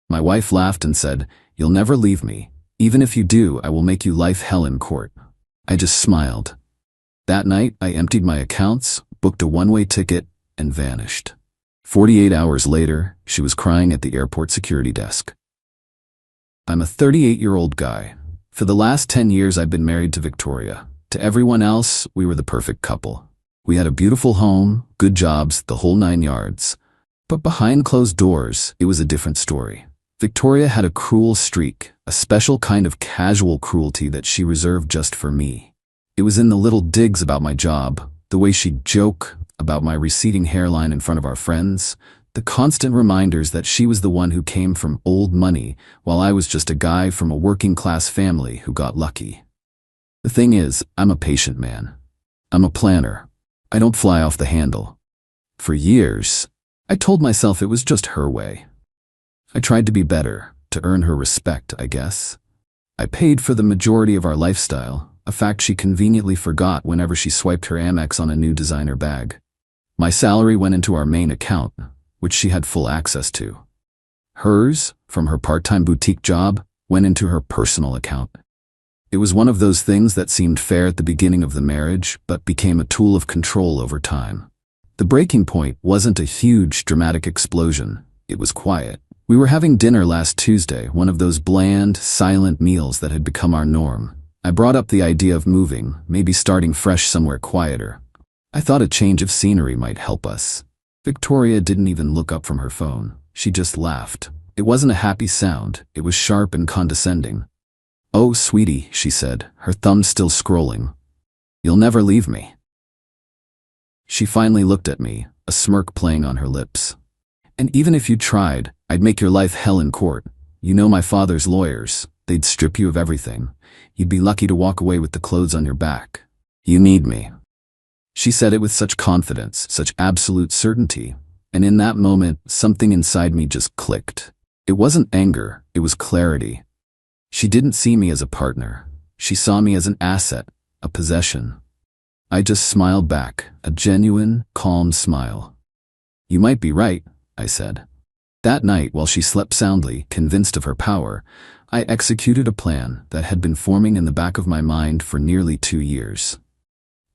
My wife laughed and said, "You'll never leave me. Even if you do, I will make you life hell in court." I just smiled. That night, I emptied my accounts, booked a one-way ticket, and vanished. 48 hours later, she was crying at the airport security desk. I'm a 38-year-old guy. For the last 10 years, I've been married to Victoria. To everyone else, we were the perfect couple. We had a beautiful home, good jobs, the whole 9 yards. But behind closed doors, it was a different story. Victoria had a cruel streak, a special kind of casual cruelty that she reserved just for me. It was in the little digs about my job, the way she'd joke about my receding hairline in front of our friends, the constant reminders that she was the one who came from old money while I was just a guy from a working-class family who got lucky. The thing is, I'm a patient man. I'm a planner. I don't fly off the handle. For years, I told myself it was just her way. I tried to be better, to earn her respect, I guess. I paid for the majority of our lifestyle, a fact she conveniently forgot whenever she swiped her Amex on a new designer bag. My salary went into our main account, which she had full access to. Hers, from her part-time boutique job, went into her personal account. It was one of those things that seemed fair at the beginning of the marriage, but became a tool of control over time. The breaking point wasn't a huge, dramatic explosion. It was quiet. We were having dinner last Tuesday, one of those bland, silent meals that had become our norm. I brought up the idea of moving, maybe starting fresh somewhere quieter. I thought a change of scenery might help us. Victoria didn't even look up from her phone. She just laughed. It wasn't a happy sound. It was sharp and condescending. "Oh, sweetie," she said, her thumb still scrolling. "You'll never leave me." She finally looked at me, a smirk playing on her lips. "And even if you tried, I'd make your life hell in court. You know my father's lawyers. They'd strip you of everything. You'd be lucky to walk away with the clothes on your back. You need me." She said it with such confidence, such absolute certainty, and in that moment, something inside me just clicked. It wasn't anger, it was clarity. She didn't see me as a partner. She saw me as an asset, a possession. I just smiled back, a genuine, calm smile. "You might be right," I said. That night, while she slept soundly, convinced of her power, I executed a plan that had been forming in the back of my mind for nearly 2 years.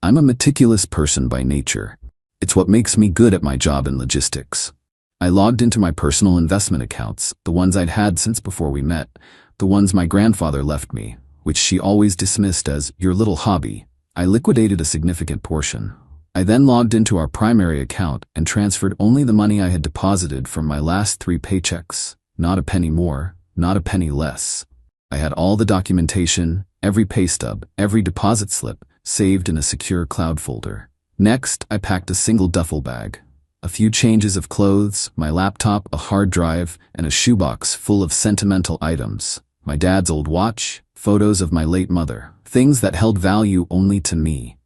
I'm a meticulous person by nature. It's what makes me good at my job in logistics. I logged into my personal investment accounts, the ones I'd had since before we met, the ones my grandfather left me, which she always dismissed as your little hobby. I liquidated a significant portion. I then logged into our primary account and transferred only the money I had deposited from my last 3 paychecks. Not a penny more, not a penny less. I had all the documentation, every pay stub, every deposit slip, saved in a secure cloud folder. Next, I packed a single duffel bag. A few changes of clothes, my laptop, a hard drive, and a shoebox full of sentimental items. My dad's old watch, photos of my late mother, things that held value only to me.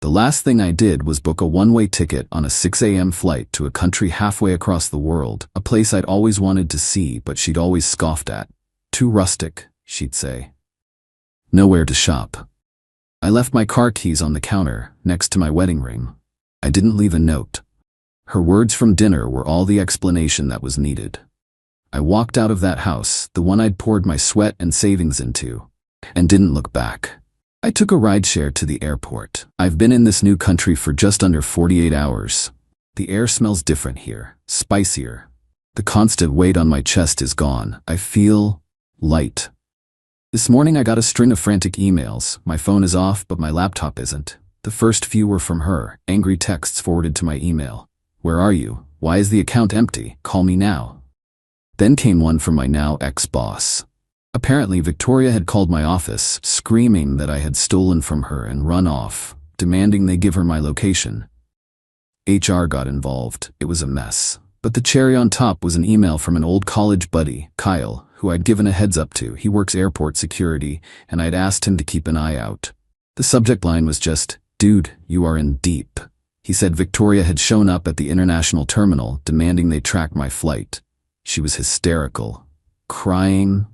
The last thing I did was book a one-way ticket on a 6 a.m. flight to a country halfway across the world, a place I'd always wanted to see but she'd always scoffed at. Too rustic, she'd say. Nowhere to shop. I left my car keys on the counter, next to my wedding ring. I didn't leave a note. Her words from dinner were all the explanation that was needed. I walked out of that house, the one I'd poured my sweat and savings into, and didn't look back. I took a rideshare to the airport. I've been in this new country for just under 48 hours. The air smells different here, spicier. The constant weight on my chest is gone. I feel light. This morning I got a string of frantic emails. My phone is off, but my laptop isn't. The first few were from her, angry texts forwarded to my email. "Where are you? Why is the account empty? Call me now." Then came one from my now ex-boss. Apparently, Victoria had called my office, screaming that I had stolen from her and run off, demanding they give her my location. HR got involved. It was a mess. But the cherry on top was an email from an old college buddy, Kyle, who I'd given a heads up to. He works airport security, and I'd asked him to keep an eye out. The subject line was just, "Dude, you are in deep." He said Victoria had shown up at the international terminal, demanding they track my flight. She was hysterical, crying,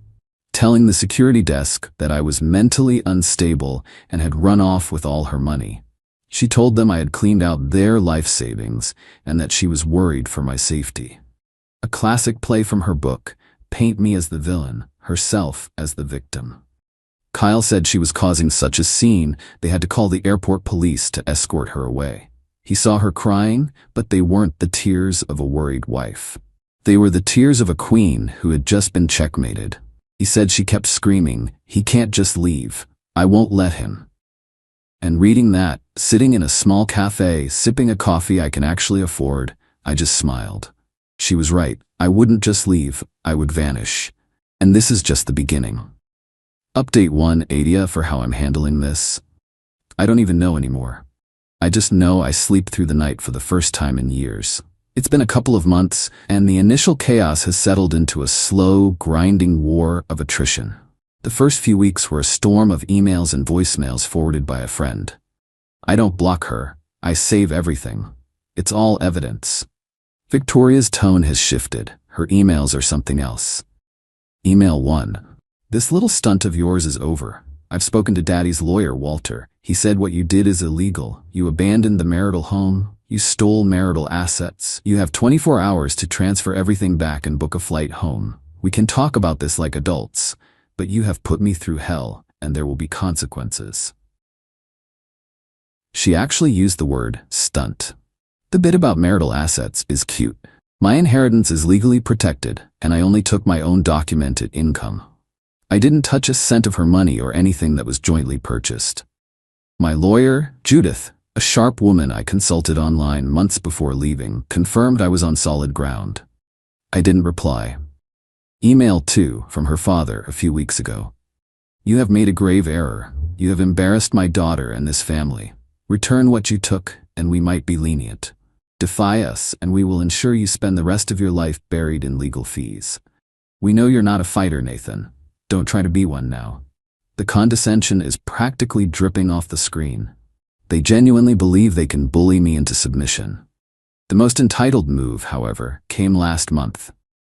telling the security desk that I was mentally unstable and had run off with all her money. She told them I had cleaned out their life savings and that she was worried for my safety. A classic play from her book, paint me as the villain, herself as the victim. Kyle said she was causing such a scene, they had to call the airport police to escort her away. He saw her crying, but they weren't the tears of a worried wife. They were the tears of a queen who had just been checkmated. He said she kept screaming, "He can't just leave. I won't let him." And reading that, sitting in a small cafe, sipping a coffee I can actually afford, I just smiled. She was right. I wouldn't just leave, I would vanish. And this is just the beginning. Update 1 AITA for how I'm handling this. I don't even know anymore. I just know I sleep through the night for the first time in years. It's been a couple of months, and the initial chaos has settled into a slow, grinding war of attrition. The first few weeks were a storm of emails and voicemails forwarded by a friend. I don't block her. I save everything. It's all evidence. Victoria's tone has shifted. Her emails are something else. Email 1. This little stunt of yours is over. I've spoken to Daddy's lawyer, Walter. He said what you did is illegal. You abandoned the marital home. You stole marital assets. You have 24 hours to transfer everything back and book a flight home. We can talk about this like adults, but you have put me through hell, and there will be consequences. She actually used the word stunt. The bit about marital assets is cute. My inheritance is legally protected, and I only took my own documented income. I didn't touch a cent of her money or anything that was jointly purchased. My lawyer, Judith, a sharp woman I consulted online months before leaving, confirmed I was on solid ground. I didn't reply. Email 2 from her father a few weeks ago. You have made a grave error. You have embarrassed my daughter and this family. Return what you took, and we might be lenient. Defy us, and we will ensure you spend the rest of your life buried in legal fees. We know you're not a fighter, Nathan. Don't try to be one now. The condescension is practically dripping off the screen. They genuinely believe they can bully me into submission. The most entitled move, however, came last month.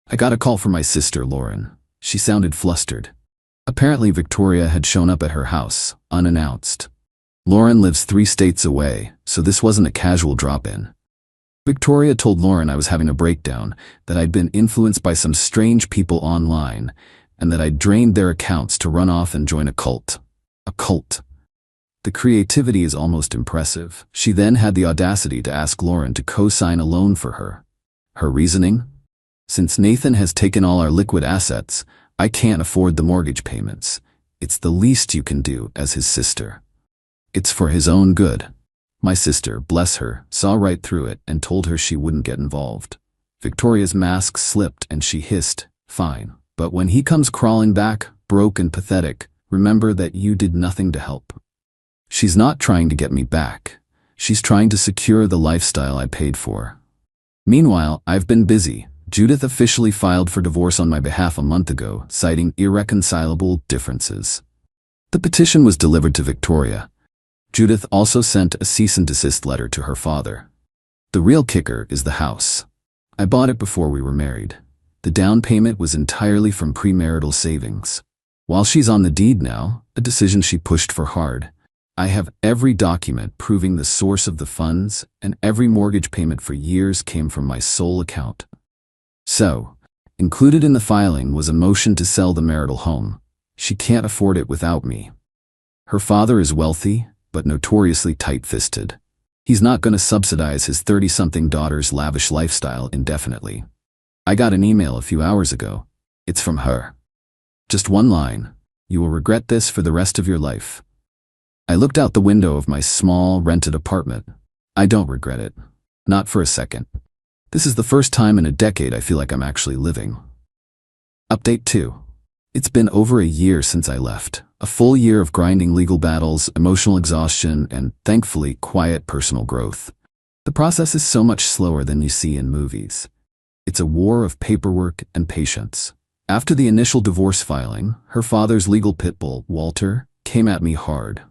I got a call from my sister, Lauren. She sounded flustered. Apparently, Victoria had shown up at her house, unannounced. Lauren lives 3 states away, so this wasn't a casual drop-in. Victoria told Lauren I was having a breakdown, that I'd been influenced by some strange people online, and that I'd drained their accounts to run off and join a cult. A cult. The creativity is almost impressive. She then had the audacity to ask Lauren to co-sign a loan for her. Her reasoning? Since Nathan has taken all our liquid assets, I can't afford the mortgage payments. It's the least you can do as his sister. It's for his own good. My sister, bless her, saw right through it and told her she wouldn't get involved. Victoria's mask slipped and she hissed, "Fine. But when he comes crawling back, broke and pathetic, remember that you did nothing to help." She's not trying to get me back. She's trying to secure the lifestyle I paid for. Meanwhile, I've been busy. Judith officially filed for divorce on my behalf a month ago, citing irreconcilable differences. The petition was delivered to Victoria. Judith also sent a cease and desist letter to her father. The real kicker is the house. I bought it before we were married. The down payment was entirely from premarital savings. While she's on the deed now, a decision she pushed for hard, I have every document proving the source of the funds, and every mortgage payment for years came from my sole account. So, included in the filing was a motion to sell the marital home. She can't afford it without me. Her father is wealthy, but notoriously tight-fisted. He's not going to subsidize his 30-something daughter's lavish lifestyle indefinitely. I got an email a few hours ago. It's from her. Just one line. You will regret this for the rest of your life. I looked out the window of my small, rented apartment. I don't regret it. Not for a second. This is the first time in a decade I feel like I'm actually living. Update 2. It's been over a year since I left. A full year of grinding legal battles, emotional exhaustion, and, thankfully, quiet personal growth. The process is so much slower than you see in movies. It's a war of paperwork and patience. After the initial divorce filing, her father's legal pit bull, Walter, came at me hard.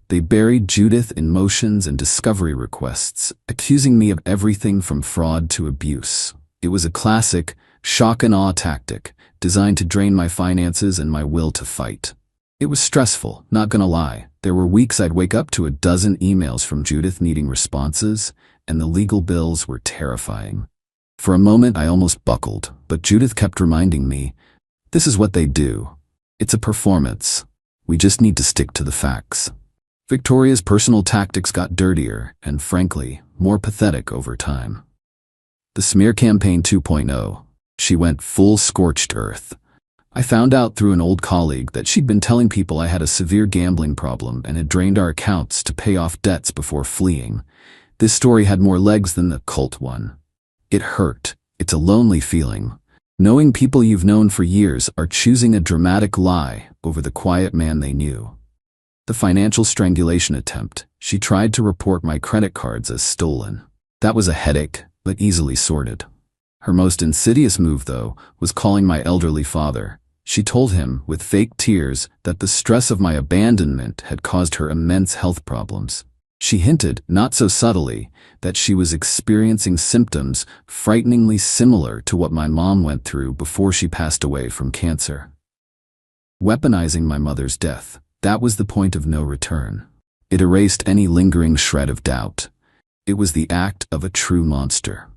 They buried Judith in motions and discovery requests, accusing me of everything from fraud to abuse. It was a classic shock and awe tactic, designed to drain my finances and my will to fight. It was stressful, not gonna lie. There were weeks I'd wake up to a dozen emails from Judith needing responses, and the legal bills were terrifying. For a moment I almost buckled, but Judith kept reminding me, This is what they do. It's a performance. We just need to stick to the facts. Victoria's personal tactics got dirtier and, frankly, more pathetic over time. The smear campaign 2.0. She went full scorched earth. I found out through an old colleague that she'd been telling people I had a severe gambling problem and had drained our accounts to pay off debts before fleeing. This story had more legs than the cult one. It hurt. It's a lonely feeling. Knowing people you've known for years are choosing a dramatic lie over the quiet man they knew. The financial strangulation attempt. She tried to report my credit cards as stolen. That was a headache, but easily sorted. Her most insidious move, though, was calling my elderly father. She told him, with fake tears, that the stress of my abandonment had caused her immense health problems. She hinted, not so subtly, that she was experiencing symptoms frighteningly similar to what my mom went through before she passed away from cancer. Weaponizing my mother's death. That was the point of no return. It erased any lingering shred of doubt. It was the act of a true monster.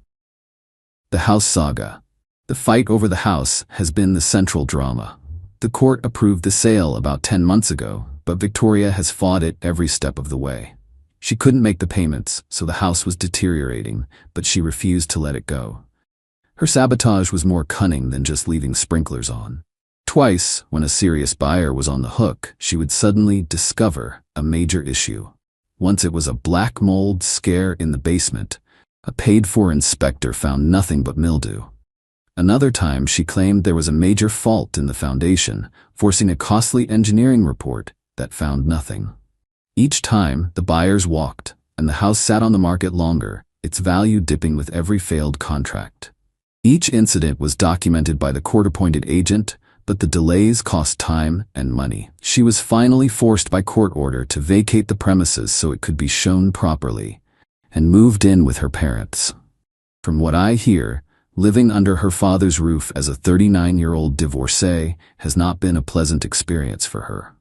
The house saga. The fight over the house has been the central drama. The court approved the sale about 10 months ago, but Victoria has fought it every step of the way. She couldn't make the payments, so the house was deteriorating, but she refused to let it go. Her sabotage was more cunning than just leaving sprinklers on. Twice, when a serious buyer was on the hook, she would suddenly discover a major issue. Once it was a black mold scare in the basement. A paid-for inspector found nothing but mildew. Another time, she claimed there was a major fault in the foundation, forcing a costly engineering report that found nothing. Each time, the buyers walked, and the house sat on the market longer, its value dipping with every failed contract. Each incident was documented by the court-appointed agent, but the delays cost time and money. She was finally forced by court order to vacate the premises so it could be shown properly, and moved in with her parents. From what I hear, living under her father's roof as a 39-year-old divorcee has not been a pleasant experience for her.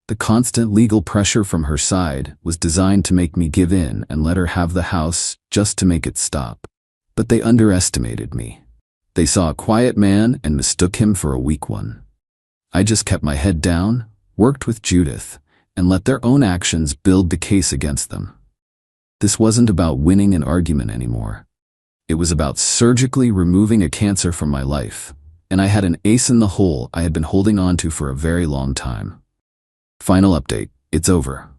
The constant legal pressure from her side was designed to make me give in and let her have the house just to make it stop. But they underestimated me. They saw a quiet man and mistook him for a weak one. I just kept my head down, worked with Judith, and let their own actions build the case against them. This wasn't about winning an argument anymore. It was about surgically removing a cancer from my life, and I had an ace in the hole I had been holding on to for a very long time. Final update, it's over.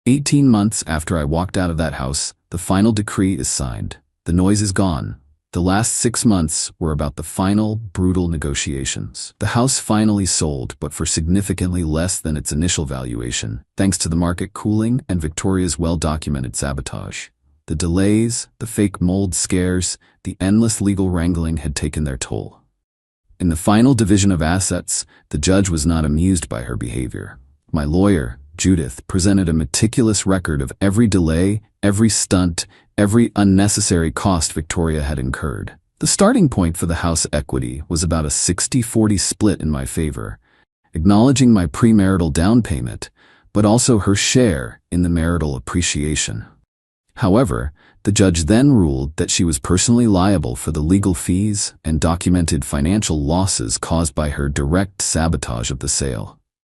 18 months after I walked out of that house, the final decree is signed. The noise is gone. The last 6 months were about the final, brutal negotiations. The house finally sold, but for significantly less than its initial valuation, thanks to the market cooling and Victoria's well-documented sabotage. The delays, the fake mold scares, the endless legal wrangling had taken their toll. In the final division of assets, the judge was not amused by her behavior. My lawyer, Judith, presented a meticulous record of every delay, every stunt, every unnecessary cost Victoria had incurred. The starting point for the house equity was about a 60-40 split in my favor, acknowledging my premarital down payment, but also her share in the marital appreciation. However, the judge then ruled that she was personally liable for the legal fees and documented financial losses caused by her direct sabotage of the sale.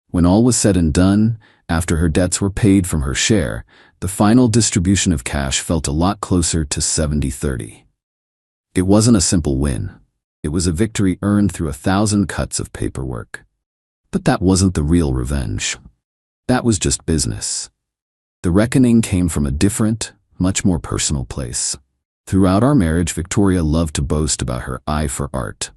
When all was said and done, after her debts were paid from her share, the final distribution of cash felt a lot closer to 70-30. It wasn't a simple win. It was a victory earned through 1,000 cuts of paperwork. But that wasn't the real revenge. That was just business. The reckoning came from a different, much more personal place. Throughout our marriage, Victoria loved to boast about her eye for art.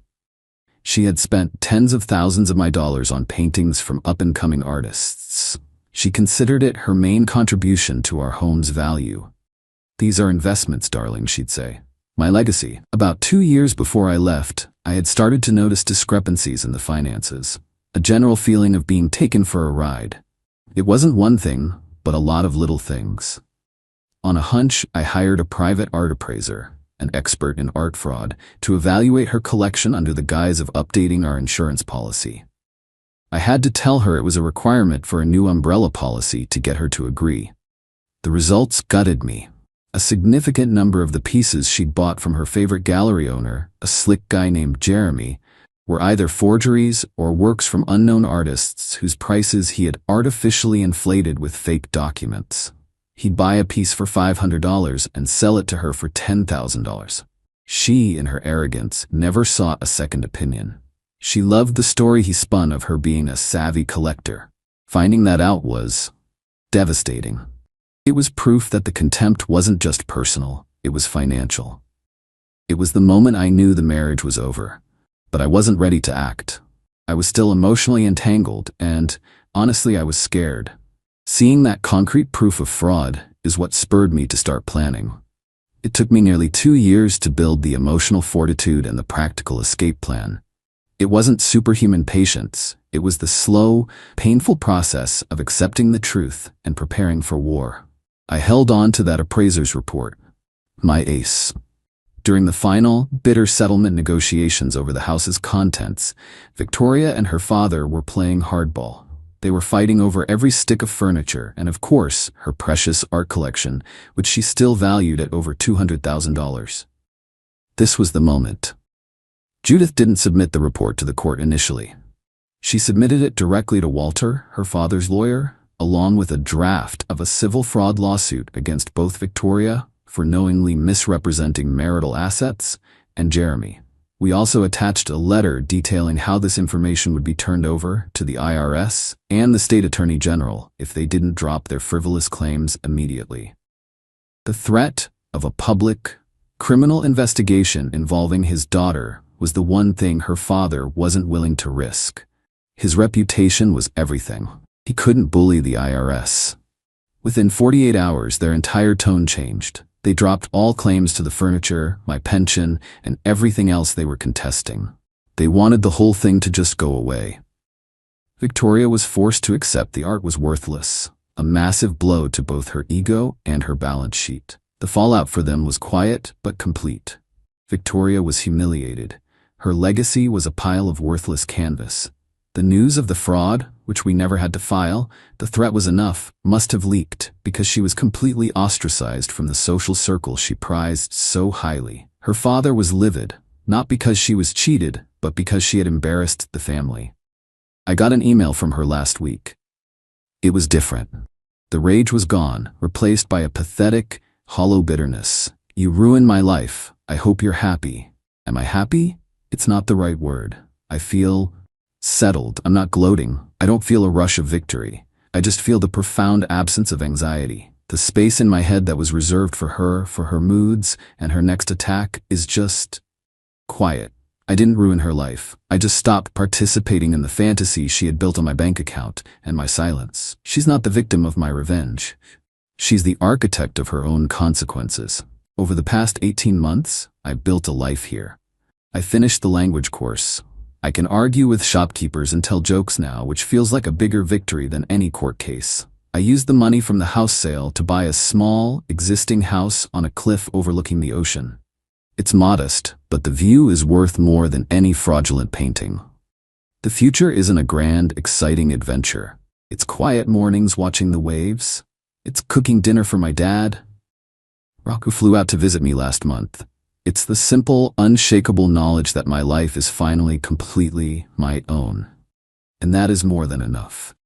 She had spent tens of thousands of my dollars on paintings from up-and-coming artists. She considered it her main contribution to our home's value. "These are investments, darling," she'd say. My legacy. About 2 years before I left, I had started to notice discrepancies in the finances, a general feeling of being taken for a ride. It wasn't one thing, but a lot of little things. On a hunch, I hired a private art appraiser, an expert in art fraud, to evaluate her collection under the guise of updating our insurance policy. I had to tell her it was a requirement for a new umbrella policy to get her to agree. The results gutted me. A significant number of the pieces she'd bought from her favorite gallery owner, a slick guy named Jeremy, were either forgeries or works from unknown artists whose prices he had artificially inflated with fake documents. He'd buy a piece for $500 and sell it to her for $10,000. She, in her arrogance, never sought a second opinion. She loved the story he spun of her being a savvy collector. Finding that out was devastating. It was proof that the contempt wasn't just personal, it was financial. It was the moment I knew the marriage was over. But I wasn't ready to act. I was still emotionally entangled, and honestly, I was scared. Seeing that concrete proof of fraud is what spurred me to start planning. It took me nearly 2 years to build the emotional fortitude and the practical escape plan. It wasn't superhuman patience, it was the slow, painful process of accepting the truth and preparing for war. I held on to that appraiser's report, my ace. During the final, bitter settlement negotiations over the house's contents, Victoria and her father were playing hardball. They were fighting over every stick of furniture and, of course, her precious art collection, which she still valued at over $200,000. This was the moment. Judith didn't submit the report to the court initially. She submitted it directly to Walter, her father's lawyer, along with a draft of a civil fraud lawsuit against both Victoria for knowingly misrepresenting marital assets, and Jeremy. We also attached a letter detailing how this information would be turned over to the IRS and the state attorney general if they didn't drop their frivolous claims immediately. The threat of a public, criminal investigation involving his daughter was the one thing her father wasn't willing to risk. His reputation was everything. He couldn't bully the IRS. Within 48 hours, their entire tone changed. They dropped all claims to the furniture, my pension, and everything else they were contesting. They wanted the whole thing to just go away. Victoria was forced to accept the art was worthless, a massive blow to both her ego and her balance sheet. The fallout for them was quiet but complete. Victoria was humiliated. Her legacy was a pile of worthless canvas. The news of the fraud, which we never had to file, the threat was enough, must have leaked, because she was completely ostracized from the social circle she prized so highly. Her father was livid, not because she was cheated, but because she had embarrassed the family. I got an email from her last week. It was different. The rage was gone, replaced by a pathetic, hollow bitterness. You ruined my life. I hope you're happy. Am I happy? It's not the right word. I feel settled. I'm not gloating. I don't feel a rush of victory. I just feel the profound absence of anxiety. The space in my head that was reserved for her moods, and her next attack is just quiet. I didn't ruin her life. I just stopped participating in the fantasy she had built on my bank account and my silence. She's not the victim of my revenge. She's the architect of her own consequences. Over the past 18 months, I built a life here. I finished the language course. I can argue with shopkeepers and tell jokes now, which feels like a bigger victory than any court case. I used the money from the house sale to buy a small, existing house on a cliff overlooking the ocean. It's modest, but the view is worth more than any fraudulent painting. The future isn't a grand, exciting adventure. It's quiet mornings watching the waves. It's cooking dinner for my dad. Rocco flew out to visit me last month. It's the simple, unshakable knowledge that my life is finally completely my own. And that is more than enough.